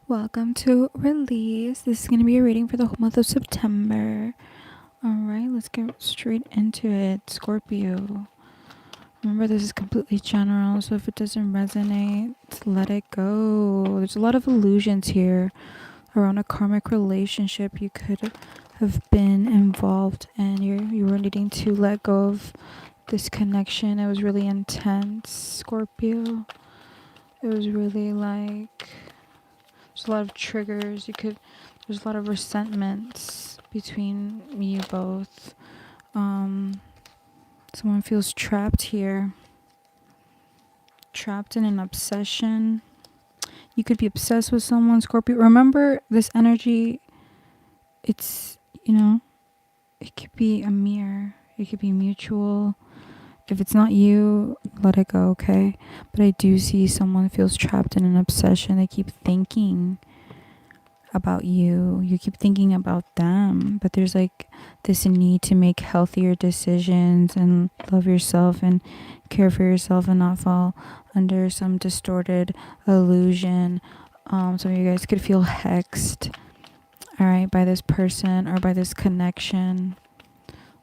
Welcome to Release. This is going to be a reading for the whole month of September. Alright, let's get straight into it. Scorpio. Remember, this is completely general, so if it doesn't resonate, let it go. There's a lot of illusions here around a karmic relationship you could have been involved in. You were needing to let go of this connection. It was really intense, Scorpio. It was really like there's a lot of triggers. There's a lot of resentments between you both. Someone feels trapped here. Trapped in an obsession. You could be obsessed with someone, Scorpio. Remember this energy, it's, it could be a mirror. It could be mutual. If it's not you, let it go, okay? But I do see someone feels trapped in an obsession. They keep thinking about you. You keep thinking about them. But there's like this need to make healthier decisions and love yourself and care for yourself and not fall under some distorted illusion. Some of you guys could feel hexed, all right, by this person or by this connection,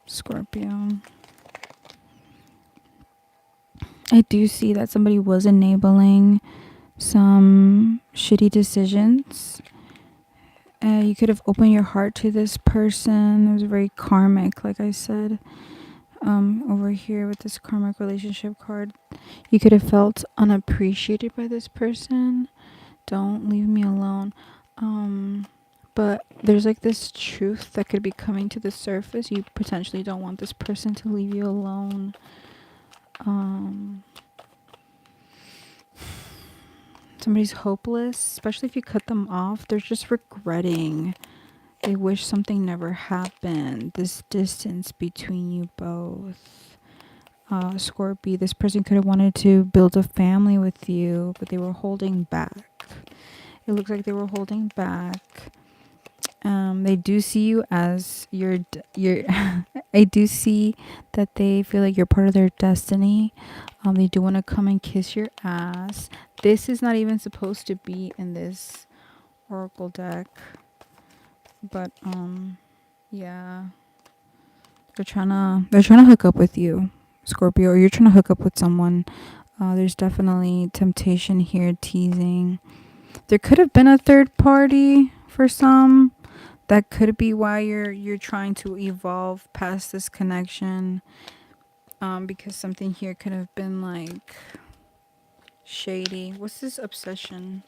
Scorpio. I do see that somebody was enabling some shitty decisions. You could have opened your heart to this person. It was very karmic, like I said. Over here with this karmic relationship card, you could have felt unappreciated by this person. Don't leave me alone. But there's like this truth that could be coming to the surface. You potentially don't want this person to leave you alone. Somebody's hopeless, especially if you cut them off. They're just regretting. They wish something never happened. This distance between you both. Scorpio, this person could have wanted to build a family with you, but they were holding back. It looks like they were holding back. They do see you as your I do see that they feel like you're part of their destiny. They do want to come and kiss your ass. This is not even supposed to be in this oracle deck, but yeah, they're trying to hook up with you, Scorpio, or you're trying to hook up with someone. There's definitely temptation here, teasing. There could have been a third party for some. That could be why you're trying to evolve past this connection. Because something here could have been like shady. What's this obsession?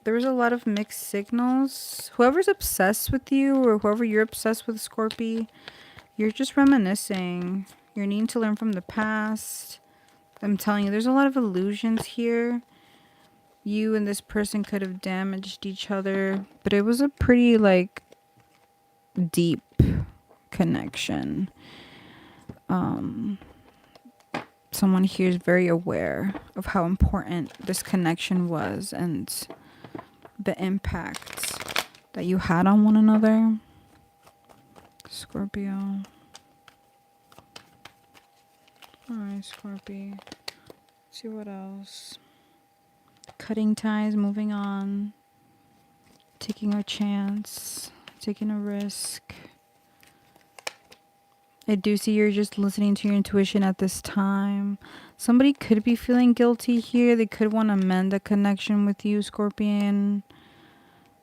There was a lot of mixed signals. Whoever's obsessed with you or whoever you're obsessed with, Scorpio, you're just reminiscing. You're needing to learn from the past. I'm telling you, there's a lot of illusions here. You and this person could have damaged each other, but it was a pretty like deep connection. Someone here is very aware of how important this connection was and the impact that you had on one another, Scorpio. Alright, Scorpio. Let's see what else. Cutting ties, moving on, taking a chance, taking a risk. I do see you're just listening to your intuition at this time. Somebody could be feeling guilty here. They could want to mend a connection with you, Scorpion.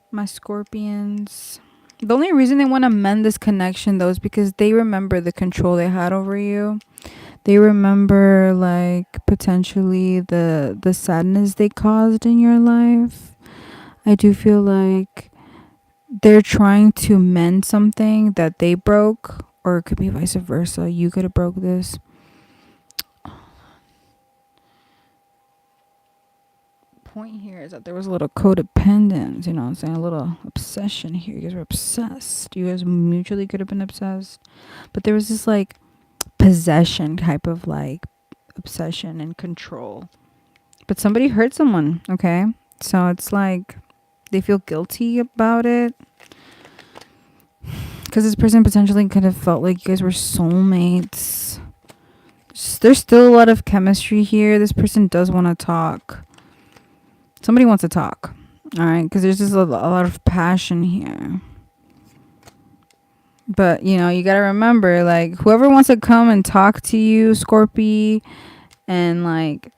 My Scorpions. The only reason they want to mend this connection, though, is because they remember the control they had over you. They remember, like, potentially the sadness they caused in your life. I do feel like they're trying to mend something that they broke. Or it could be vice versa. You could have broke this. Point here is that there was a little codependence, you know what I'm saying? A little obsession here. You guys were obsessed. You guys mutually could have been obsessed. But there was this like possession type of like obsession and control. But somebody hurt someone, okay? So it's like they feel guilty about it. Because this person potentially could have felt like you guys were soulmates. There's still a lot of chemistry here. This person does want to talk. Somebody wants to talk. All right. Because there's just a lot of passion here. But, you know, you got to remember, like, whoever wants to come and talk to you, Scorpio, and, like,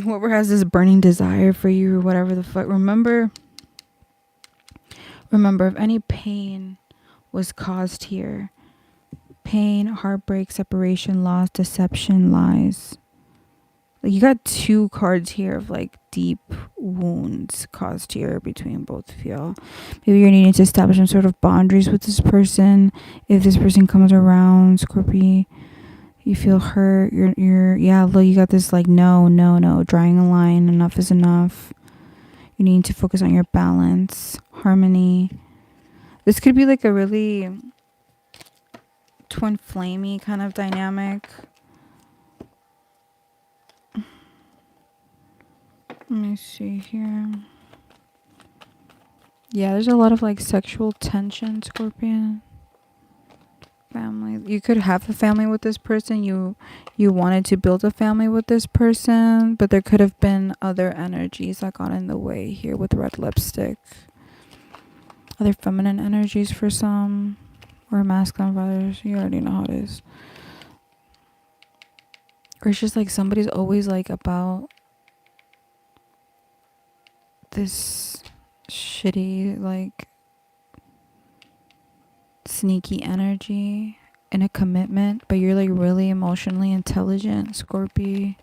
whoever has this burning desire for you or whatever the fuck, remember, if any pain was caused here, pain, heartbreak, separation, loss, deception, lies. Like, you got 2 cards here of, like, deep wounds caused here between both of y'all. Maybe you're needing to establish some sort of boundaries with this person. If this person comes around, Scorpio, you feel hurt. Yeah, look, you got this, like, no, drawing a line. Enough is enough. You need to focus on your balance, harmony. This could be, like, a really twin flamey kind of dynamic. Let me see here. Yeah, there's a lot of, like, sexual tension, Scorpion. Family. You could have a family with this person. You wanted to build a family with this person, but there could have been other energies that got in the way here with red lipstick. Other feminine energies for some, or masculine for others. You already know how it is. Or it's just like somebody's always, like, about this shitty, like, sneaky energy and a commitment, but you're, like, really emotionally intelligent, Scorpio.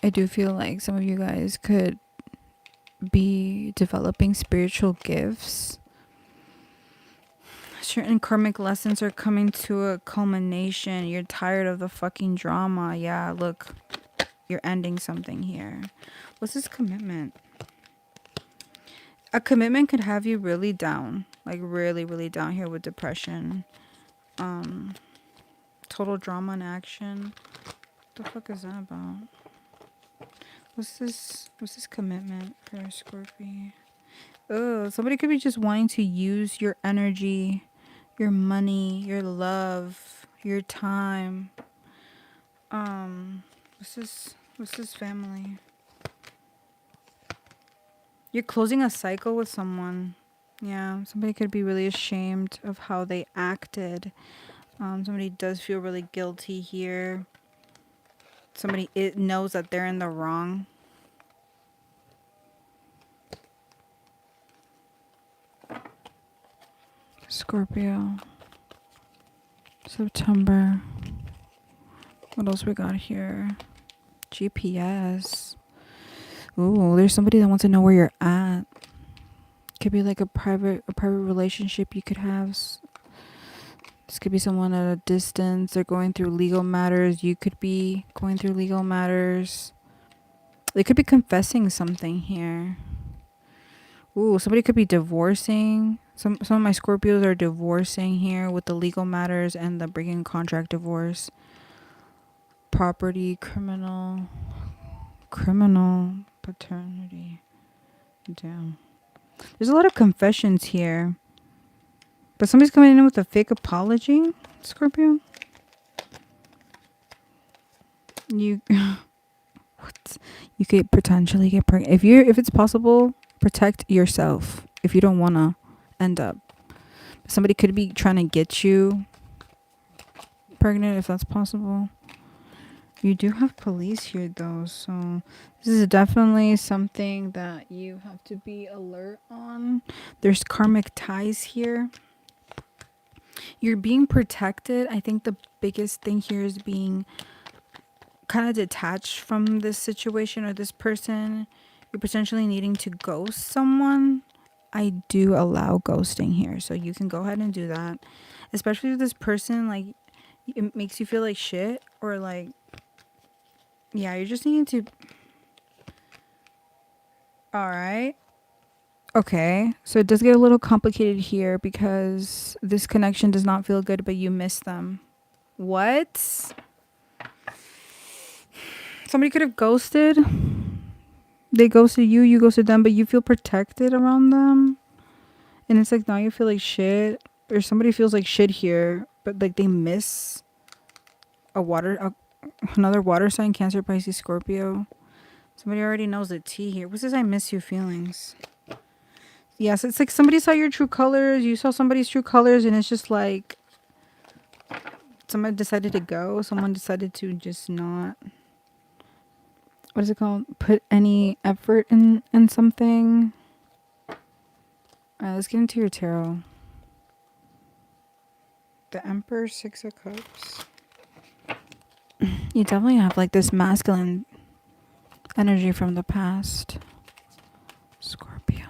I do feel like some of you guys could be developing spiritual gifts. Certain karmic lessons are coming to a culmination. You're tired of the fucking drama. Yeah, look, you're ending something here. What's this commitment? A commitment could have you really down, like really, really down here with depression. Total drama and action. What the fuck is that about? What's this commitment for Scorpio? Oh, somebody could be just wanting to use your energy, your money, your love, your time. What's this family? You're closing a cycle with someone. Yeah, somebody could be really ashamed of how they acted. Somebody does feel really guilty here. Somebody knows that they're in the wrong. Scorpio. September. What else we got here? GPS. Ooh, there's somebody that wants to know where you're at. Could be like a private relationship you could have. This could be someone at a distance. They're going through legal matters. You could be going through legal matters. They could be confessing something here. Ooh, somebody could be divorcing. Some of my Scorpios are divorcing here with the legal matters and the breaking contract divorce. Property, criminal, paternity. Damn. There's a lot of confessions here. But somebody's coming in with a fake apology, Scorpio. You what? You could potentially get pregnant. If it's possible, protect yourself if you don't wanna end up. Somebody could be trying to get you pregnant if that's possible. You do have police here though, so this is definitely something that you have to be alert on. There's karmic ties here. You're being protected. I think the biggest thing here is being kind of detached from this situation or this person. You're potentially needing to ghost someone. I do allow ghosting here, so you can go ahead and do that. Especially with this person, like, it makes you feel like shit, or like, yeah, you're just needing to. All right. Okay, so it does get a little complicated here because this connection does not feel good, but you miss them. What? Somebody could have ghosted. They ghosted you, you ghosted them, but you feel protected around them. And it's like now you feel like shit. Or somebody feels like shit here, but like they miss another water sign, Cancer, Pisces, Scorpio. Somebody already knows the tea here. What's this I miss you feelings? Yes, it's like somebody saw your true colors. You saw somebody's true colors, and it's just like someone decided to go. Someone decided to just not. What is it called? Put any effort in something. All right, let's get into your tarot. The Emperor, Six of Cups. You definitely have like this masculine energy from the past. Scorpio.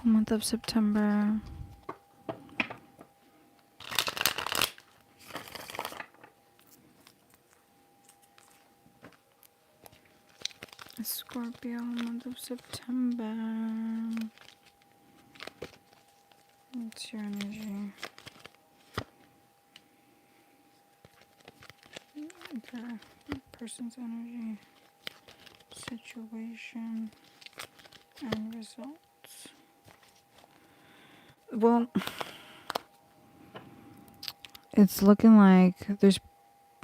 Month of September. Scorpio, month of September. What's your energy? The person's energy, situation, and results. Well, it's looking like there's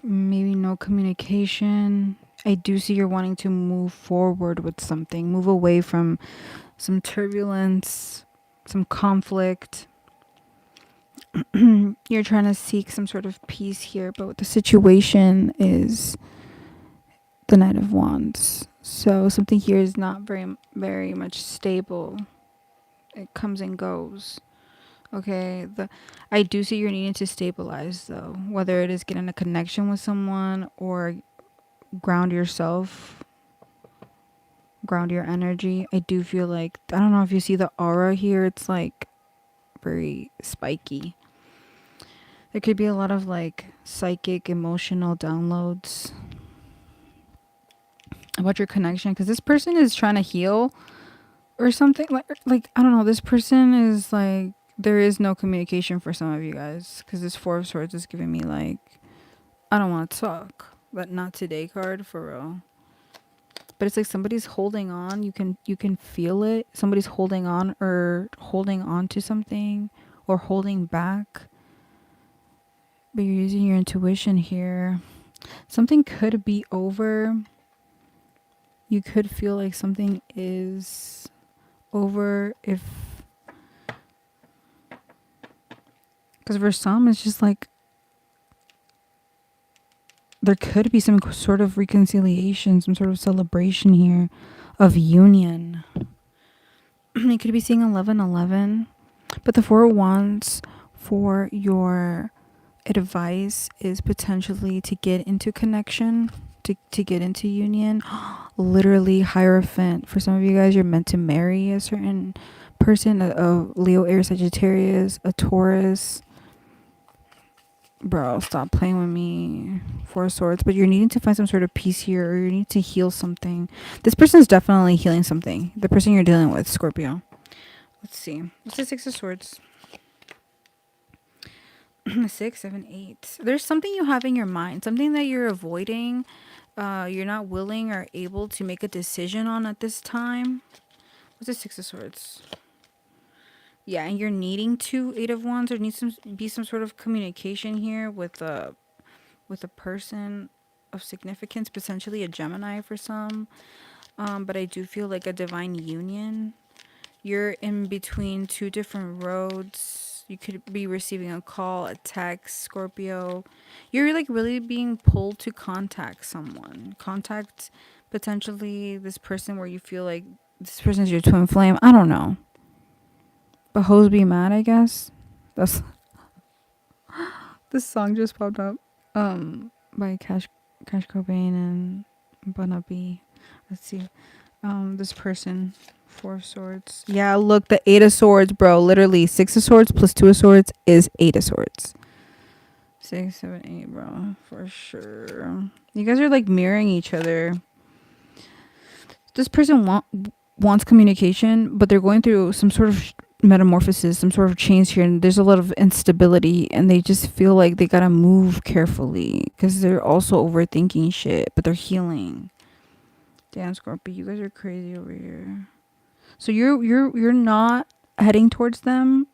maybe no communication. I do see you're wanting to move forward with something, move away from some turbulence, some conflict. You're trying to seek some sort of peace here, but the situation is the Knight of Wands. So something here is not very much stable. It comes and goes. Okay, I do see you're needing to stabilize though, whether it is getting a connection with someone or ground yourself, ground your energy. I do feel like, I don't know if you see the aura here, it's like very spiky. There could be a lot of like psychic, emotional downloads about your connection, because this person is trying to heal or something. Like I don't know, this person is like, there is no communication for some of you guys, because this Four of Swords is giving me like, I don't want to talk, but not today card for real. But it's like somebody's holding on. You can feel it. Somebody's holding on, or holding on to something, or holding back. But you're using your intuition here. Something could be over. You could feel like something is over if, because for some it's just like there could be some sort of reconciliation, some sort of celebration here of union. You could be seeing 1111, but the Four of Wands for your advice is potentially to get into connection, to get into union. Literally Hierophant. For some of you guys, you're meant to marry a certain person, a Leo, Aries, Sagittarius, a Taurus. Bro, stop playing with me. Four of Swords. But you're needing to find some sort of peace here, or you need to heal something. This person is definitely healing something. The person you're dealing with, Scorpio. Let's see. What's the Six of Swords? 6, 7, 8. There's something you have in your mind, something that you're avoiding. You're not willing or able to make a decision on at this time. What's the Six of Swords? Yeah, and you're needing to. Eight of Wands. There needs to be some sort of communication here with a person of significance, potentially a Gemini for some. But I do feel like a divine union. You're in between two different roads. You could be receiving a call, a text, Scorpio. You're like really being pulled to contact someone. Contact potentially this person where you feel like this person is your twin flame. I don't know. But hoes be mad, I guess. That's this song just popped up. By Cash Cobain and Bun B. Let's see. This person, Four of Swords. Yeah, look, the Eight of Swords, bro. Literally, Six of Swords plus Two of Swords is Eight of Swords. 6, 7, 8, bro, for sure. You guys are like mirroring each other. This person wants communication, but they're going through some sort of metamorphosis, some sort of change here, and there's a lot of instability, and they just feel like they gotta move carefully because they're also overthinking shit, but they're healing. Damn, Scorpio, you guys are crazy over here. So you're not heading towards them,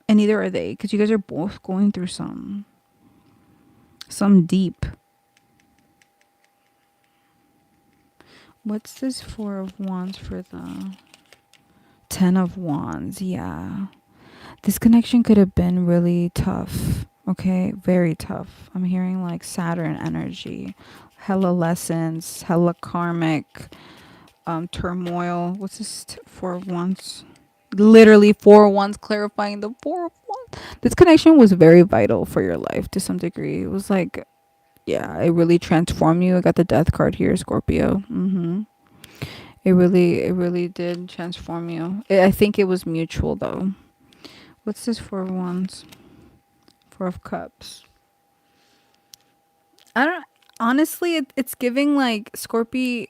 and neither are they, because you guys are both going through some deep. What's this Four of Wands for the Ten of Wands? Yeah. This connection could have been really tough. Okay, very tough. I'm hearing like Saturn energy. Hella lessons, hella karmic turmoil. What's this Four of Wands? Literally Four of Wands, clarifying the Four of Wands. This connection was very vital for your life to some degree. It was like, yeah, it really transformed you. I got the Death card here, Scorpio. It really did transform you. I think it was mutual though. What's this Four of Wands? Four of Cups. I don't. Honestly, it's giving like Scorpio.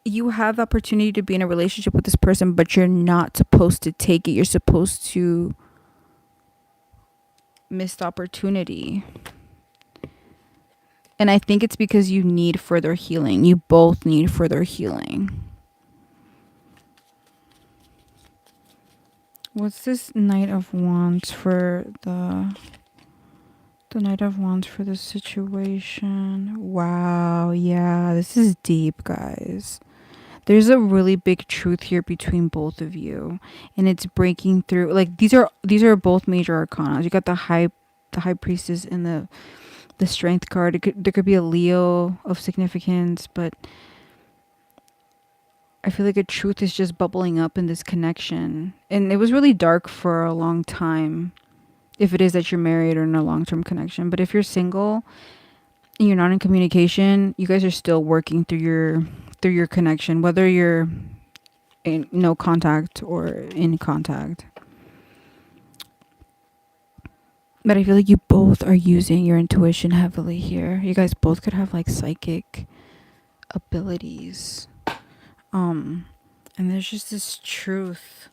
You have the opportunity to be in a relationship with this person, but you're not supposed to take it. You're supposed to miss the opportunity. And I think it's because you need further healing. You both need further healing. What's this Knight of Wands for the Knight of Wands for this situation? Wow, yeah, this is deep, guys. There's a really big truth here between both of you, and it's breaking through. Like these are both major arcana. You got the high priestess and the strength card. There could be a Leo of significance, but I feel like a truth is just bubbling up in this connection. And it was really dark for a long time, if it is that you're married or in a long-term connection. But if you're single and you're not in communication, you guys are still working through your connection, whether you're in no contact or in contact. But I feel like you both are using your intuition heavily here. You guys both could have like psychic abilities. And there's just this truth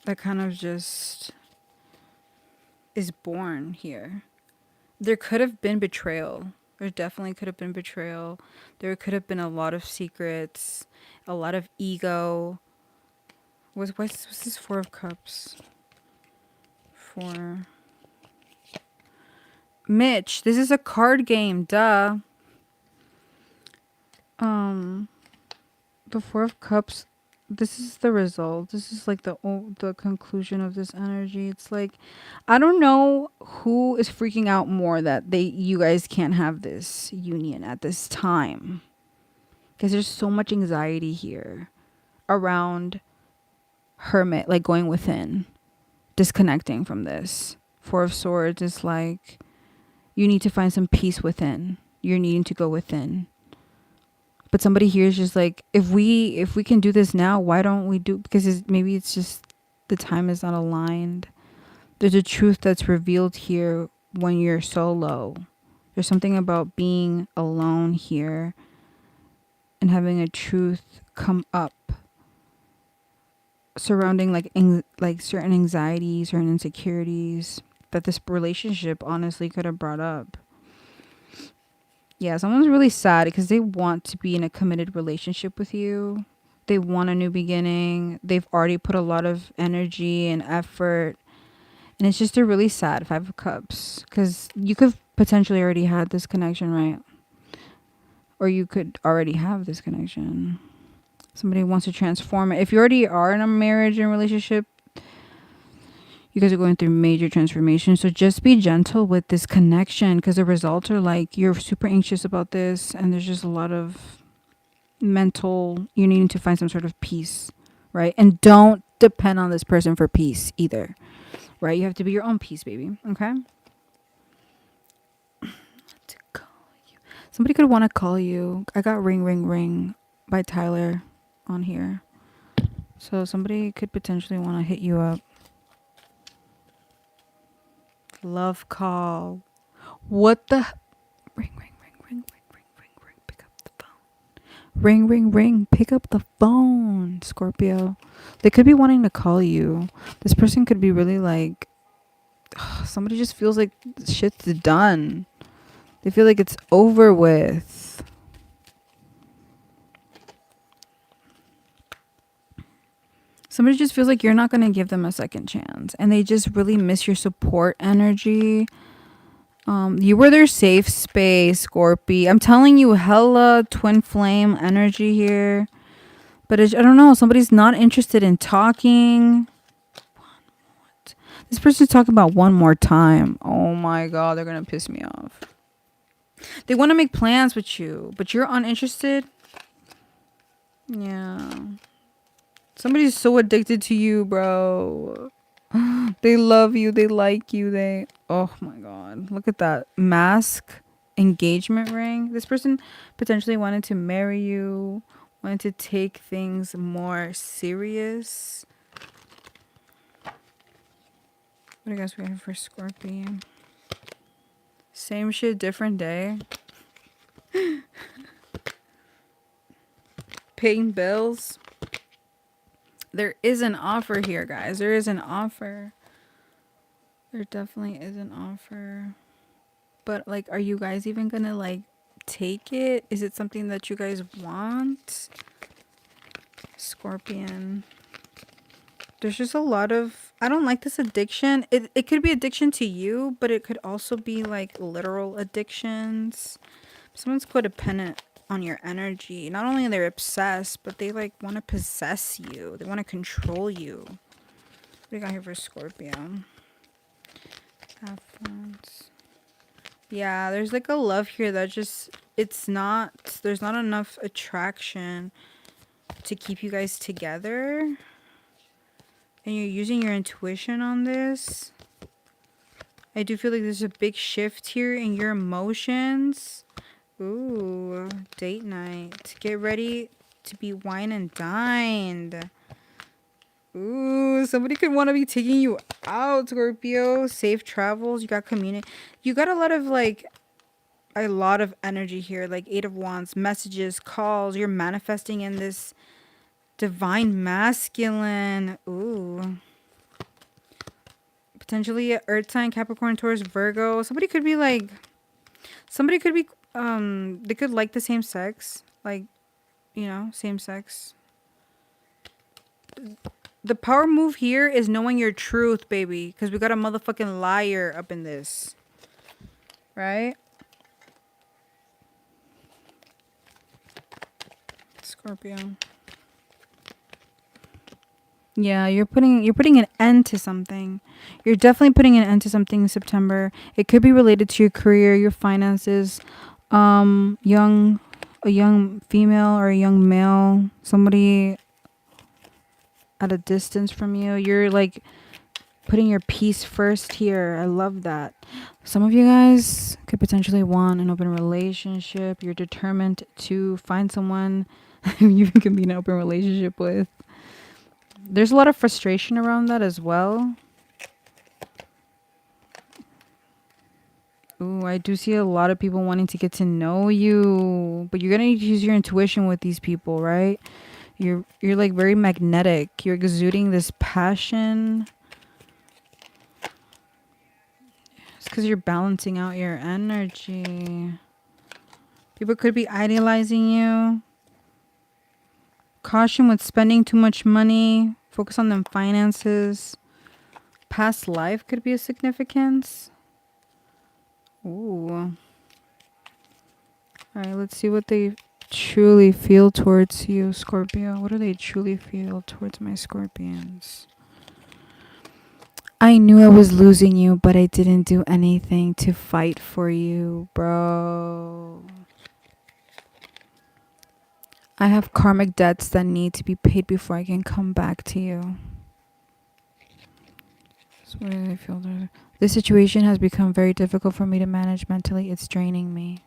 that kind of just is born here. There could have been betrayal. There definitely could have been betrayal. There could have been a lot of secrets, a lot of ego. What's this Four of Cups? For Mitch, this is a card game, duh. The Four of Cups, this is the result. This is like the conclusion of this energy. It's like, I don't know who is freaking out more that you guys can't have this union at this time, because there's so much anxiety here around hermit, like going within, disconnecting from this. Four of Swords is like, you need to find some peace within. You're needing to go within. But somebody here is just like, if we can do this now, why don't we do? Because maybe it's just the time is not aligned. There's a truth that's revealed here when you're solo. There's something about being alone here and having a truth come up surrounding like certain anxieties or insecurities that this relationship honestly could have brought up. Yeah, someone's really sad because they want to be in a committed relationship with you. They want a new beginning. They've already put a lot of energy and effort. And it's just a really sad Five of Cups. Because you could potentially already had this connection, right? Or you could already have this connection. Somebody wants to transform it. If you already are in a marriage and relationship, you guys are going through major transformation. So just be gentle with this connection, because the results are like you're super anxious about this and there's just a lot of mental, you're needing to find some sort of peace, right? And don't depend on this person for peace either, right? You have to be your own peace, baby. Okay? To call you. Somebody could want to call you. I got Ring Ring Ring by Tyler on here. So somebody could potentially want to hit you up. Love call. What the? Ring, ring, ring, ring, ring, ring, ring, ring. Pick up the phone. Ring, ring, ring. Pick up the phone, Scorpio. They could be wanting to call you. This person could be really like, somebody just feels like shit's done. They feel like it's over with. Somebody just feels like you're not going to give them a second chance. And they just really miss your support energy. You were their safe space, Scorpio. I'm telling you, hella twin flame energy here. But I don't know. Somebody's not interested in talking. This person's talking about one more time. Oh my god, they're gonna piss me off. They want to make plans with you, but you're uninterested. Yeah. Somebody's so addicted to you, bro. They love you. They like you. Oh my god. Look at that mask engagement ring. This person potentially wanted to marry you, wanted to take things more serious. What do you guys waiting for, Scorpion? Same shit, different day. Paying bills. There is an offer here, guys. There is an offer. There definitely is an offer. But like, are you guys even gonna like take it? Is it something that you guys want? Scorpion. There's just a lot of, I don't like this addiction. It could be addiction to you, but it could also be like literal addictions. Someone's codependent on your energy. Not only are they obsessed, but they like want to possess you. They want to control you. What do you got here for Scorpio? Affluence. Yeah, there's like a love here that just, there's not enough attraction to keep you guys together. And you're using your intuition on this. I do feel like there's a big shift here in your emotions. Ooh, date night. Get ready to be wine and dined. Ooh, somebody could want to be taking you out, Scorpio. Safe travels. You got community. You got a lot of energy here. Like 8 of Wands, messages, calls. You're manifesting in this divine masculine. Ooh. Potentially Earth sign, Capricorn, Taurus, Virgo. Somebody could be, they could like the same sex. Like, same sex. The power move here is knowing your truth, baby. Because we got a motherfucking liar up in this. Right? Scorpio. Yeah, you're putting an end to something. You're definitely putting an end to something in September. It could be related to your career, your finances, a young female or a young male, somebody at a distance from you. You're like putting your peace first here. I love that. Some of you guys could potentially want an open relationship. You're determined to find someone you can be in an open relationship with. There's a lot of frustration around that as well. Ooh, I do see a lot of people wanting to get to know you, but you're gonna need to use your intuition with these people, right? You're like very magnetic. You're exuding this passion. It's because you're balancing out your energy. People could be idealizing you. Caution with spending too much money. Focus on them finances. Past life could be a significance. Ooh. Alright, let's see what they truly feel towards you, Scorpio. What do they truly feel towards my Scorpions? I knew I was losing you, but I didn't do anything to fight for you, bro. I have karmic debts that need to be paid before I can come back to you. What do they feel? This situation has become very difficult for me to manage mentally. It's draining me.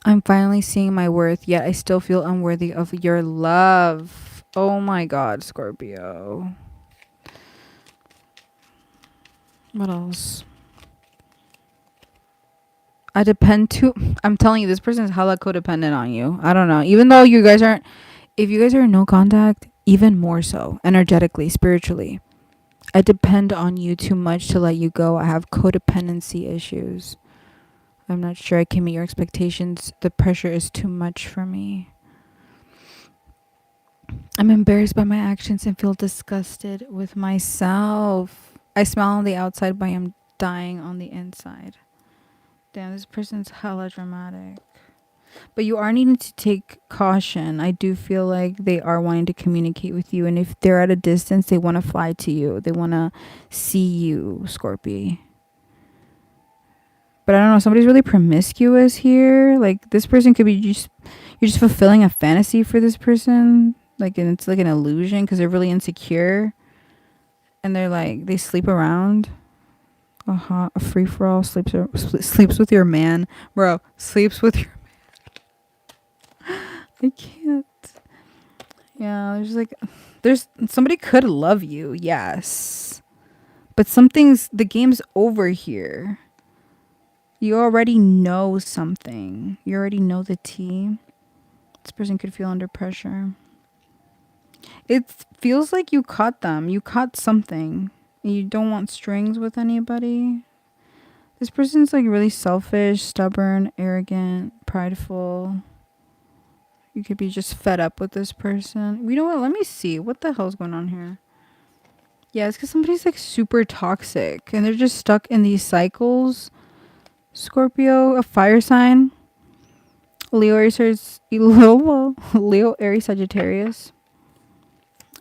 I'm finally seeing my worth, yet I still feel unworthy of your love. Oh my god, Scorpio. What else? I'm telling you, this person is hella codependent on you. I don't know. Even though you guys aren't, if you guys are in no contact, even more so, energetically, spiritually. I depend on you too much to let you go. I have codependency issues. I'm not sure I can meet your expectations. The pressure is too much for me. I'm embarrassed by my actions and feel disgusted with myself. I smile on the outside, but I'm dying on the inside. Damn, this person's hella dramatic. But you are needing to take caution. I do feel like they are wanting to communicate with you. And if they're at a distance, they want to fly to you. They want to see you, Scorpio. But I don't know. Somebody's really promiscuous here. Like, this person could be just... You're just fulfilling a fantasy for this person. Like, and it's like an illusion because they're really insecure. And they're like... They sleep around. A free-for-all. Sleeps with your man. Bro, sleeps with your... I can't. Yeah, there's somebody could love you, yes. But the game's over here. You already know something. You already know the tea. This person could feel under pressure. It feels like you caught them. You caught something. You don't want strings with anybody. This person's like really selfish, stubborn, arrogant, prideful. You could be just fed up with this person. You know what? Let me see. What the hell's going on here? Yeah, it's because somebody's like super toxic and they're just stuck in these cycles. Scorpio, a fire sign. Leo, Aries, Leo, Aries, Sagittarius.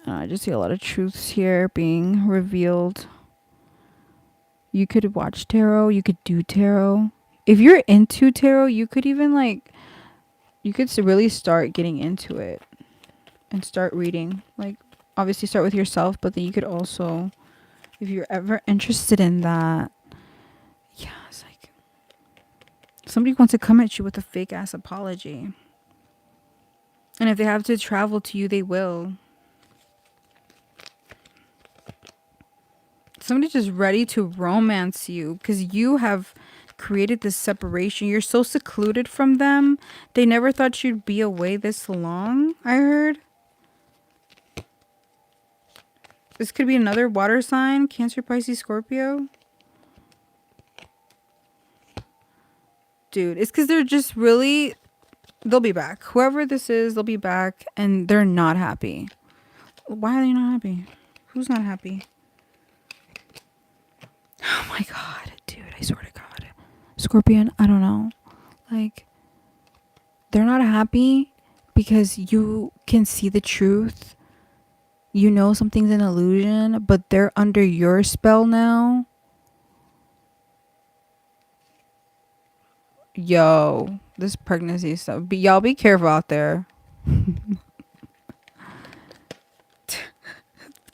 I just see a lot of truths here being revealed. You could watch tarot. You could do tarot. If you're into tarot, you could even you could really start getting into it and start reading. Like, obviously start with yourself, but then you could also, if you're ever interested in that, yeah, it's like somebody wants to come at you with a fake ass apology. And if they have to travel to you, they will. Somebody's just ready to romance you because you have created this separation. You're so secluded from them. They never thought you'd be away this long, I heard. This could be another water sign. Cancer, Pisces, Scorpio. Dude, it's because they're just really... They'll be back. Whoever this is, they'll be back. And they're not happy. Why are they not happy? Who's not happy? Oh my god. Dude, I swear to God. Scorpion, I don't know. Like, they're not happy because you can see the truth. You know something's an illusion, but they're under your spell now. Yo, this pregnancy stuff. Y'all be careful out there.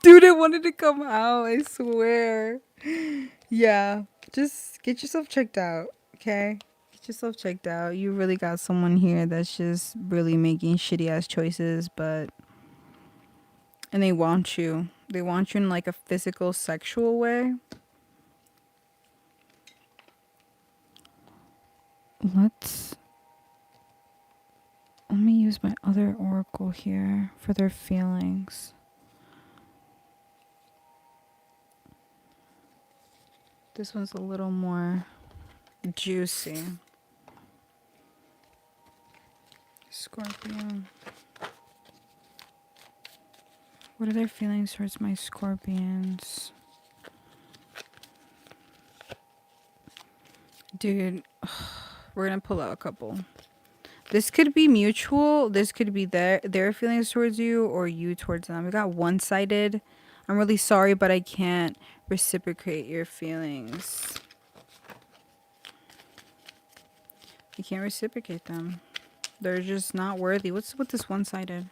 Dude, I wanted to come out, I swear. Yeah, just get yourself checked out, okay? Get yourself checked out. You really got someone here that's just really making shitty ass choices, but... And they want you. They want you in like a physical, sexual way. Let me use my other oracle here for their feelings. This one's a little more juicy. Scorpio. What are their feelings towards my Scorpions? Dude, we're gonna pull out a couple. This could be mutual. This could be their feelings towards you or you towards them. We got one-sided. I'm really sorry, but I can't reciprocate your feelings. You can't reciprocate them. They're just not worthy. What's with this one-sided?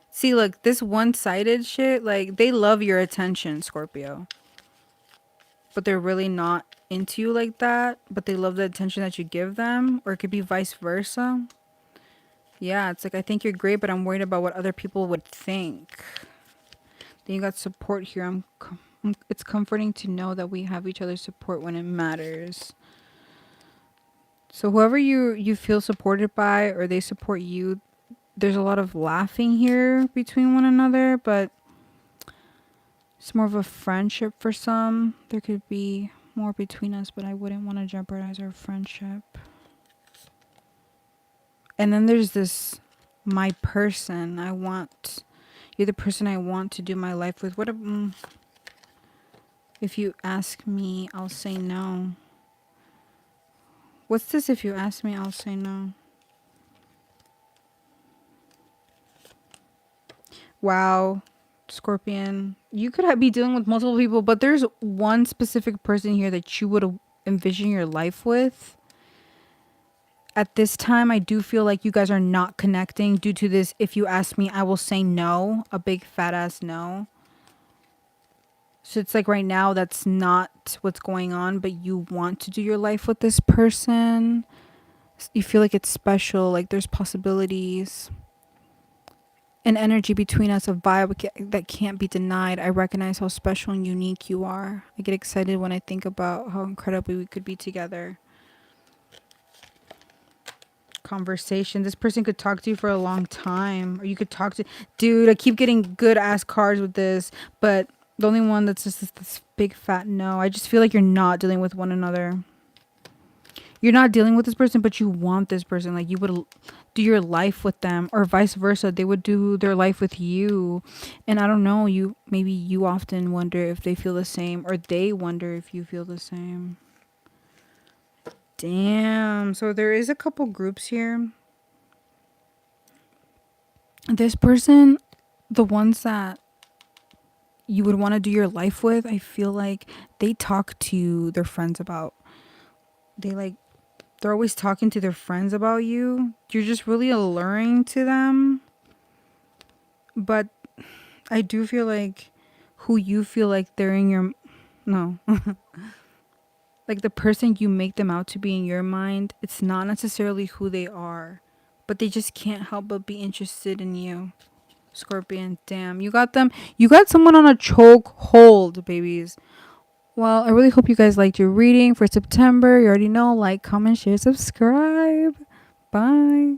See, look, this one-sided shit, like, they love your attention, Scorpio. But they're really not into you like that. But they love the attention that you give them. Or it could be vice versa. Yeah, it's like, I think you're great, but I'm worried about what other people would think. Then you got support here. It's comforting to know that we have each other's support when it matters. So whoever you feel supported by or they support you, there's a lot of laughing here between one another, but it's more of a friendship for some. There could be more between us, but I wouldn't want to jeopardize our friendship. And then there's this, my person. You're the person I want to do my life with. If you ask me, I'll say no. What's this? If you ask me, I'll say no. Wow, Scorpion. You could be dealing with multiple people, but there's one specific person here that you would envision your life with. At this time, I do feel like you guys are not connecting due to this. If you ask me, I will say no. A big fat ass no. So it's like right now, that's not what's going on, but you want to do your life with this person. You feel like it's special, like there's possibilities. An energy between us, a vibe that can't be denied. I recognize how special and unique you are. I get excited when I think about how incredibly we could be together. Conversation. This person could talk to you for a long time, or you could talk to. Dude, I keep getting good ass cards with this, but the only one that's just this big fat no. I just feel like you're not dealing with one another. You're not dealing with this person, but you want this person. Like you would do your life with them, or vice versa. They would do their life with you. And I don't know, maybe you often wonder if they feel the same, or they wonder if you feel the same. Damn. So there is a couple groups here. This person, the ones that you would want to do your life with, I feel like they talk to their friends about. They're always talking to their friends about you. You're just really alluring to them. But I do feel like who you feel like they're in your... No. Like the person you make them out to be in your mind, it's not necessarily who they are. But they just can't help but be interested in you. Scorpion, damn. You got them. You got someone on a choke hold, babies. Well, I really hope you guys liked your reading for September. You already know, like, comment, share, subscribe. Bye.